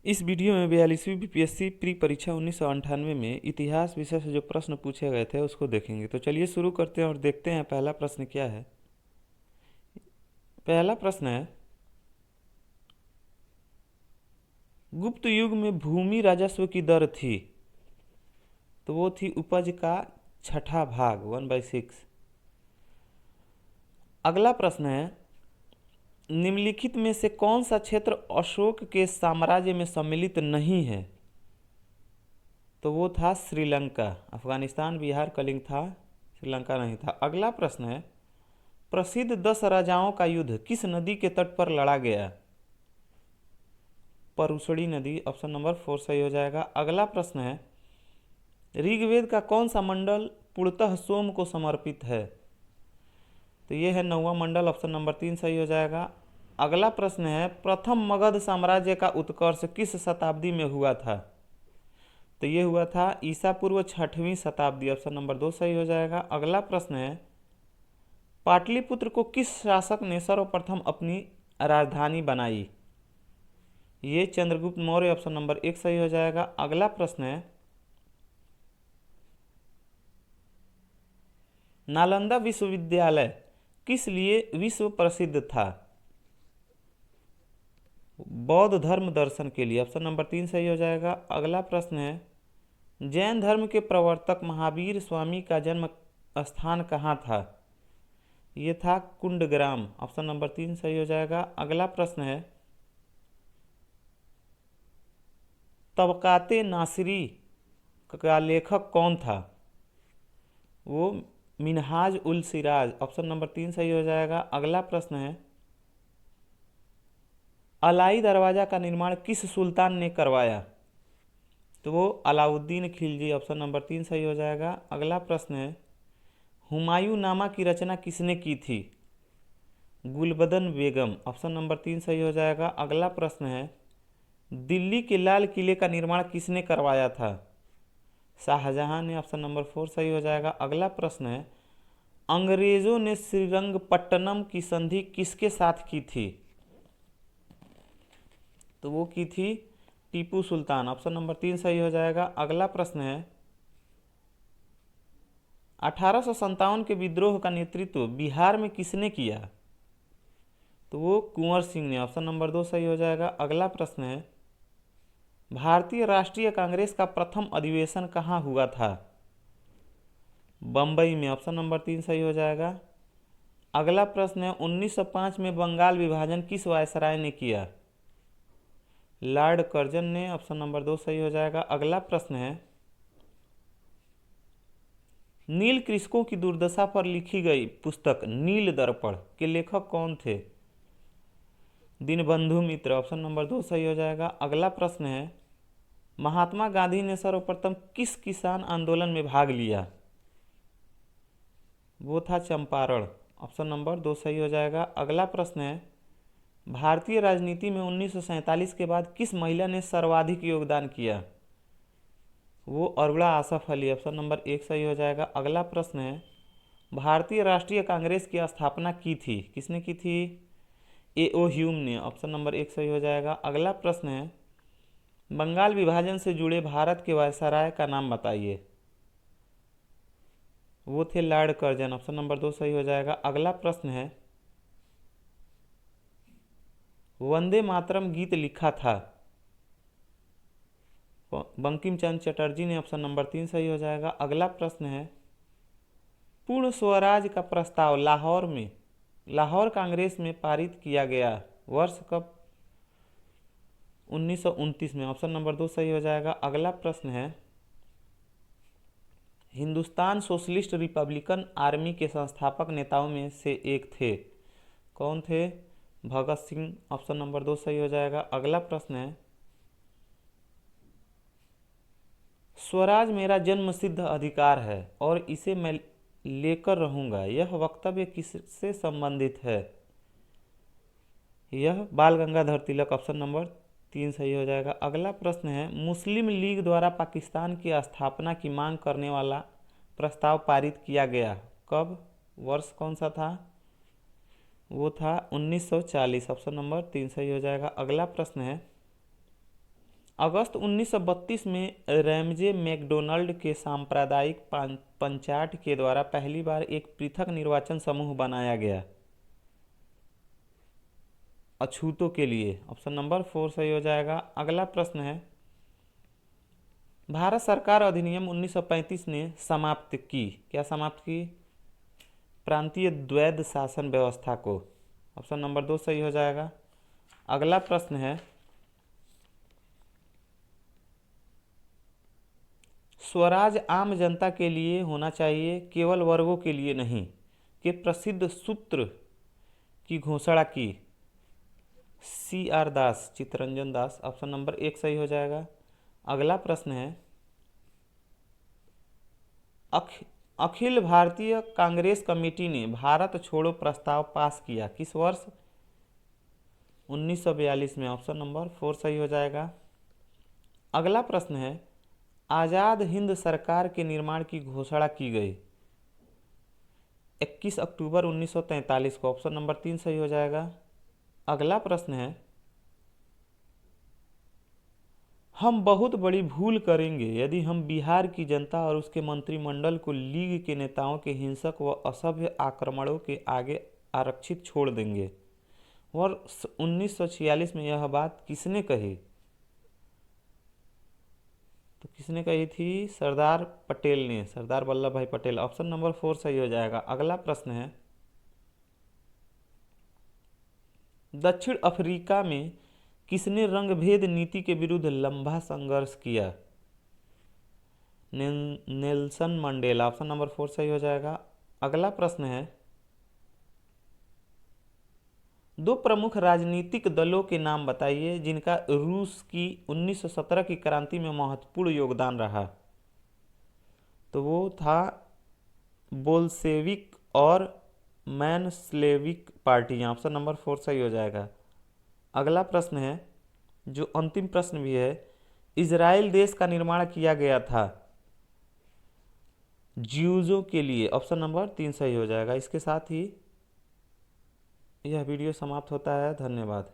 इस वीडियो में 42वीं BPSC pre परीक्षा 1998 में इतिहास विषय से जो प्रश्न पूछे गए थे उसको देखेंगे। तो चलिए शुरू करते हैं और देखते हैं पहला प्रश्न क्या है। पहला प्रश्न है, गुप्त युग में भूमि राजस्व की दर थी, तो वो थी उपज का छठा भाग 1/6। अगला प्रश्न है, निम्नलिखित में से कौन सा क्षेत्र अशोक के साम्राज्य में सम्मिलित नहीं है, तो वो था श्रीलंका। अफगानिस्तान, बिहार, कलिंग था, श्रीलंका नहीं था। अगला प्रश्न है, प्रसिद्ध 10 राजाओं का युद्ध किस नदी के तट पर लड़ा गया, परुशड़ी नदी। ऑप्शन नंबर 4 सही हो जाएगा। अगला प्रश्न है, ऋग्वेद का कौन सा मंडल पूर्णतः सोम को समर्पित है, तो ये है 9वां मंडल। ऑप्शन नंबर 3 सही हो जाएगा। अगला प्रश्न है, प्रथम मगध साम्राज्य का उत्कर्ष किस शताब्दी में हुआ था, तो ये हुआ था ईसा पूर्व 6वीं शताब्दी। ऑप्शन नंबर 2 सही हो जाएगा। अगला प्रश्न है, पाटलिपुत्र को किस शासक ने सर्वप्रथम अपनी राजधानी बनाई, ये चंद्रगुप्त मौर्य। ऑप्शन नंबर 1 सही हो जाएगा। अगला प्रश्न है, नालंदा विश्वविद्यालय किस लिए विश्व प्रसिद्ध था, बौद्ध धर्म दर्शन के लिए। ऑप्शन नंबर 3 सही हो जाएगा। अगला प्रश्न है, जैन धर्म के प्रवर्तक महावीर स्वामी का जन्म स्थान कहाँ था, ये था कुंडग्राम। ऑप्शन नंबर 3 सही हो जाएगा। अगला प्रश्न है, तबकाते नासिरी का लेखक कौन था, वो मिनहाज उल सिराज। ऑप्शन नंबर 3 सही हो जाएगा। अगला प्रश्न है, अलाई दरवाजा का निर्माण किस सुल्तान ने करवाया, तो वो अलाउद्दीन खिलजी। ऑप्शन नंबर 3 सही हो जाएगा। अगला प्रश्न है, हुमायूं नामा की रचना किसने की थी, गुलबदन बेगम। ऑप्शन नंबर 3 सही हो जाएगा। अगला प्रश्न है, दिल्ली के लाल किले का निर्माण किसने करवाया था, शाहजहां ने। ऑप्शन नंबर 4 सही हो जाएगा। अगला प्रश्न है, अंग्रेजों ने श्रीरंगपट्टनम की संधि किसके साथ की थी, तो वो की थी टीपू सुल्तान। ऑप्शन नंबर 3 सही हो जाएगा। अगला प्रश्न है, 1857 के विद्रोह का नेतृत्व बिहार में किसने किया, तो वो कुंवर सिंह ने। ऑप्शन नंबर 2 सही हो जाएगा। अगला प्रश्न है, भारतीय राष्ट्रीय कांग्रेस का प्रथम अधिवेशन कहाँ हुआ था, बम्बई में। ऑप्शन नंबर 3 सही हो जाएगा। अगला प्रश्न है, 1905 में बंगाल विभाजन किस वायसराय ने किया, लॉर्ड कर्जन ने। ऑप्शन नंबर 2 सही हो जाएगा। अगला प्रश्न है, नील कृषकों की दुर्दशा पर लिखी गई पुस्तक नील दर्पण के लेखक कौन थे, दीनबंधु मित्र। ऑप्शन नंबर 2 सही हो जाएगा। अगला प्रश्न है, महात्मा गांधी ने सर्वप्रथम किस किसान आंदोलन में भाग लिया, वो था चंपारण। ऑप्शन नंबर 2 सही हो जाएगा। अगला प्रश्न है, भारतीय राजनीति में 1947 के बाद किस महिला ने सर्वाधिक योगदान किया, वो अरुणा आसफ अली। ऑप्शन नंबर 1 सही हो जाएगा। अगला प्रश्न है, भारतीय राष्ट्रीय कांग्रेस की स्थापना की थी, किसने की थी, ए.ओ. ह्यूम ने। ऑप्शन नंबर 1 सही हो जाएगा। अगला प्रश्न है, बंगाल विभाजन से जुड़े भारत के वायसराय का नाम बताइए, वो थे लॉर्ड कर्जन। ऑप्शन नंबर 2 सही हो जाएगा। अगला प्रश्न है, वंदे मातरम गीत लिखा था, बंकिम चंद्र चटर्जी ने। ऑप्शन नंबर 3 सही हो जाएगा। अगला प्रश्न है, पूर्ण स्वराज का प्रस्ताव लाहौर कांग्रेस में पारित किया गया वर्ष कब, 1929 में। ऑप्शन नंबर 2 सही हो जाएगा। अगला प्रश्न है, हिंदुस्तान सोशलिस्ट रिपब्लिकन आर्मी के संस्थापक नेताओं में से एक थे, कौन थे, भगत सिंह। ऑप्शन नंबर 2 सही हो जाएगा। अगला प्रश्न है, स्वराज मेरा जन्मसिद्ध अधिकार है और इसे मैं लेकर रहूंगा, यह वक्तव्य किससे संबंधित है, यह बाल गंगाधर तिलक। ऑप्शन नंबर 3 सही हो जाएगा। अगला प्रश्न है, मुस्लिम लीग द्वारा पाकिस्तान की स्थापना की मांग करने वाला प्रस्ताव पारित किया गया कब, वर्ष कौन सा था, वो था 1940। ऑप्शन नंबर 3 सही हो जाएगा। अगला प्रश्न है, अगस्त 1932 में रैमजे मैकडोनाल्ड के सांप्रदायिक पंचायत के द्वारा पहली बार एक पृथक निर्वाचन समूह बनाया गया अछूतों के लिए। ऑप्शन नंबर 4 सही हो जाएगा। अगला प्रश्न है, भारत सरकार अधिनियम 1935 ने समाप्त की, क्या समाप्त की? प्रांतीय द्वैध शासन व्यवस्था को। ऑप्शन नंबर 2 सही हो जाएगा। अगला प्रश्न है, स्वराज आम जनता के लिए होना चाहिए, केवल वर्गों के लिए नहीं, के प्रसिद्ध सूत्र की घोषणा की CR दास, चित्तरंजन दास। ऑप्शन नंबर 1 सही हो जाएगा। अगला प्रश्न है, अखिल भारतीय कांग्रेस कमेटी ने भारत छोड़ो प्रस्ताव पास किया किस वर्ष? 1942 में। ऑप्शन नंबर 4 सही हो जाएगा। अगला प्रश्न है, आज़ाद हिंद सरकार के निर्माण की घोषणा की गई 21 अक्टूबर 1943 को। ऑप्शन नंबर 3 सही हो जाएगा। अगला प्रश्न है, हम बहुत बड़ी भूल करेंगे यदि हम बिहार की जनता और उसके मंत्रिमंडल को लीग के नेताओं के हिंसक व असभ्य आक्रमणों के आगे आरक्षित छोड़ देंगे। वर्ष 1946 में यह बात किसने कही? तो किसने कही थी? सरदार पटेल ने, सरदार वल्लभ भाई पटेल। ऑप्शन नंबर 4 सही हो जाएगा। अगला प्रश्न है, दक्षिण अफ्रीका में किसने रंगभेद नीति के विरुद्ध लंबा संघर्ष किया? Nelson Mandela. ऑप्शन नंबर 4 सही हो जाएगा। अगला प्रश्न है, दो प्रमुख राजनीतिक दलों के नाम बताइए जिनका रूस की 1917 की क्रांति में महत्वपूर्ण योगदान रहा। तो वो था बोल्शेविक और मैनस्लेविक पार्टियां। ऑप्शन नंबर 4 सही हो जाएगा। अगला प्रश्न है, जो अंतिम प्रश्न भी है, इजराइल देश का निर्माण किया गया था ज्यूजों के लिए। ऑप्शन नंबर 3 सही हो जाएगा। इसके साथ ही यह वीडियो समाप्त होता है। धन्यवाद।